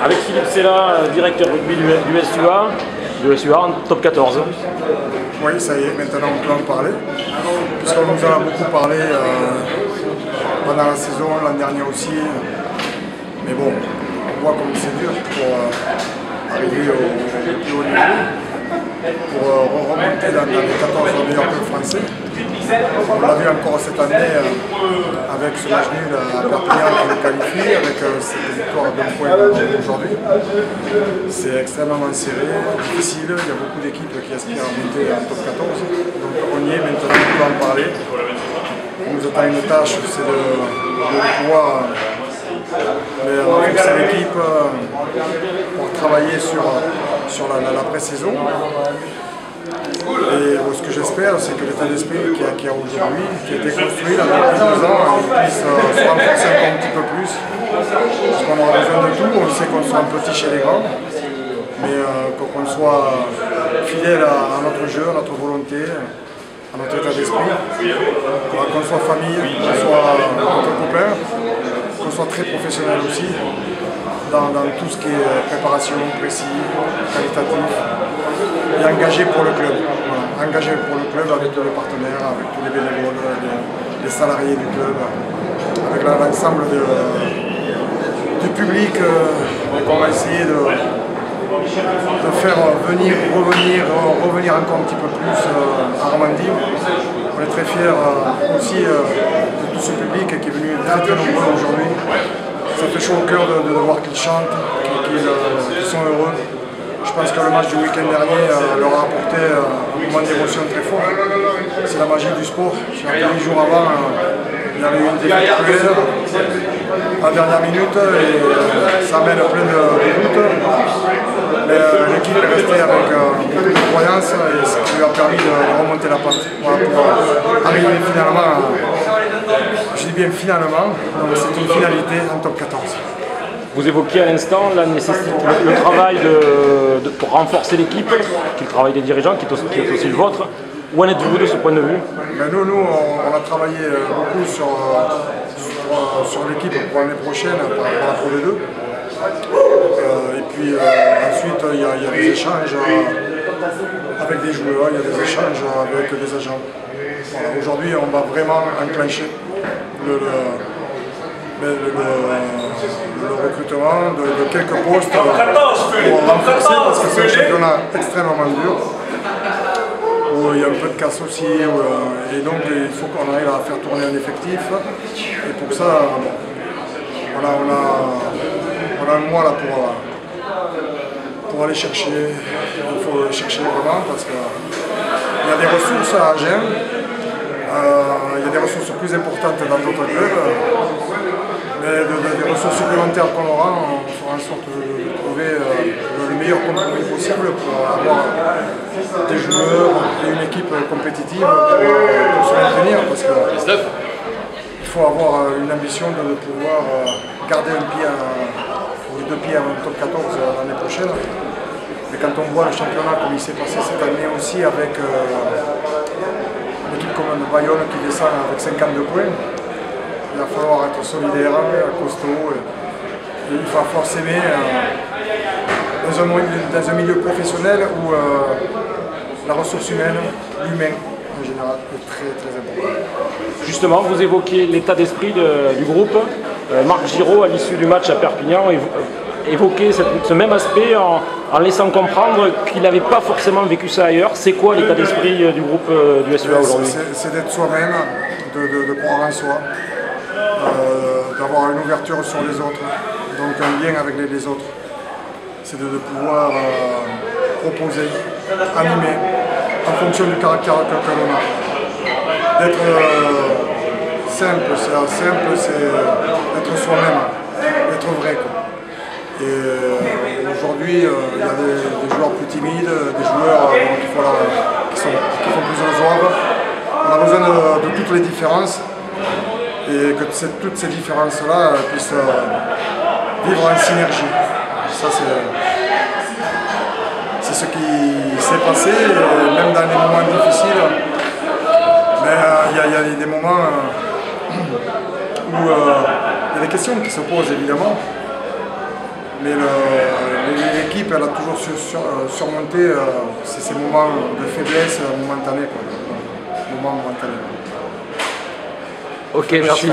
Avec Philippe Sella, directeur rugby du SUA en top 14. Oui, ça y est, maintenant on peut en parler. Puisqu'on nous en a beaucoup parlé pendant la saison, l'an dernier aussi. Mais bon, on voit comme c'est dur pour arriver au plus haut niveau, pour remonter dans les 14 meilleurs clubs français. On l'a vu encore cette année avec ce match nul à Perpignan qui nous qualifie, avec cette victoire d'un point aujourd'hui. C'est extrêmement serré, difficile, il y a beaucoup d'équipes qui aspirent à monter en top 14. Donc on y est, maintenant on peut en parler. On nous attend une tâche, c'est de pouvoir renforcer l'équipe pour travailler sur la pré-saison. Et ce que j'espère, c'est que l'état d'esprit qu'il y a aujourd'hui, qui a été construit là depuis 2 ans, puisse se renforcer encore un petit peu plus. Parce qu'on aura besoin de tout, on sait qu'on soit un petit chez les grands, mais qu'on soit fidèle à notre jeu, à notre volonté, à notre état d'esprit, qu'on soit famille, qu'on soit entre copains, qu'on soit très professionnel aussi, dans tout ce qui est préparation, précis, qualitatif, et engagé pour le club. Voilà. Engagé pour le club avec tous les partenaires, avec tous les bénévoles, les salariés du club, avec l'ensemble du public qu'on va essayer de faire revenir encore un petit peu plus à Romandie. On est très fiers aussi de tout ce public qui est venu très nombreux aujourd'hui. Ça fait chaud au cœur de voir qu'ils chantent, qu'ils sont heureux. Je pense que le match du week-end dernier leur a apporté un moment d'émotion très fort. C'est la magie du sport. 8 jours avant, il y avait eu une défaite cruelle à la dernière minute et ça amène plein de doutes. Mais l'équipe est restée avec beaucoup de croyance et ce qui lui a permis de remonter la pente. Voilà, pour arriver finalement, je dis bien finalement, donc c'est une finalité en top 14. Vous évoquiez à l'instant la nécessité, le travail pour renforcer l'équipe, qui est le travail des dirigeants, qui est aussi le vôtre. Où en êtes-vous de ce point de vue? Nous, on a travaillé beaucoup sur l'équipe pour l'année prochaine par rapport à Pro D2. Et puis ensuite, il y a des échanges avec des joueurs, il y a des échanges avec des agents. Voilà, aujourd'hui, on va vraiment enclencher le recrutement de quelques postes pour renforcer parce que c'est un championnat extrêmement dur où il y a un peu de casse aussi et donc il faut qu'on arrive à faire tourner un effectif et pour ça voilà, on a un mois là pour aller chercher, il faut chercher vraiment parce qu'il y a des ressources à Agen, il y a des ressources plus importantes dans d'autres clubs. Des ressources supplémentaires qu'on aura, on fera en sorte de trouver le meilleur compromis possible pour avoir des joueurs et une équipe compétitive pour se maintenir. Parce qu'il faut avoir une ambition de pouvoir garder un pied ou 2 pieds en top 14 l'année prochaine. Mais quand on voit le championnat comme il s'est passé cette année aussi avec une équipe comme le Bayonne qui descend avec 52 points, il va falloir être solidaire, costaud, et il va falloir s'aimer dans un milieu professionnel où la ressource humaine, l'humain en général, est très très important. Justement, vous évoquiez l'état d'esprit du groupe. Marc Giraud, à l'issue du match à Perpignan, évoquait ce même aspect en laissant comprendre qu'il n'avait pas forcément vécu ça ailleurs. C'est quoi l'état d'esprit du groupe du SUA aujourd'hui? C'est d'être soi-même, de croire en soi. D'avoir une ouverture sur les autres, donc un lien avec les autres. C'est de pouvoir proposer, animer, en fonction du caractère que l'on a. D'être simple, c'est être soi-même, être vrai. Quoi. Et aujourd'hui, il y a des joueurs plus timides, des joueurs qui font plus oiseaux. On a besoin de toutes les différences. Et que toutes ces différences-là puissent vivre en synergie. Ça, c'est ce qui s'est passé, même dans les moments difficiles. Mais il y a des moments où il y a des questions qui se posent, évidemment. Mais l'équipe, elle a toujours surmonté ces moments de faiblesse momentanés. Ok, merci.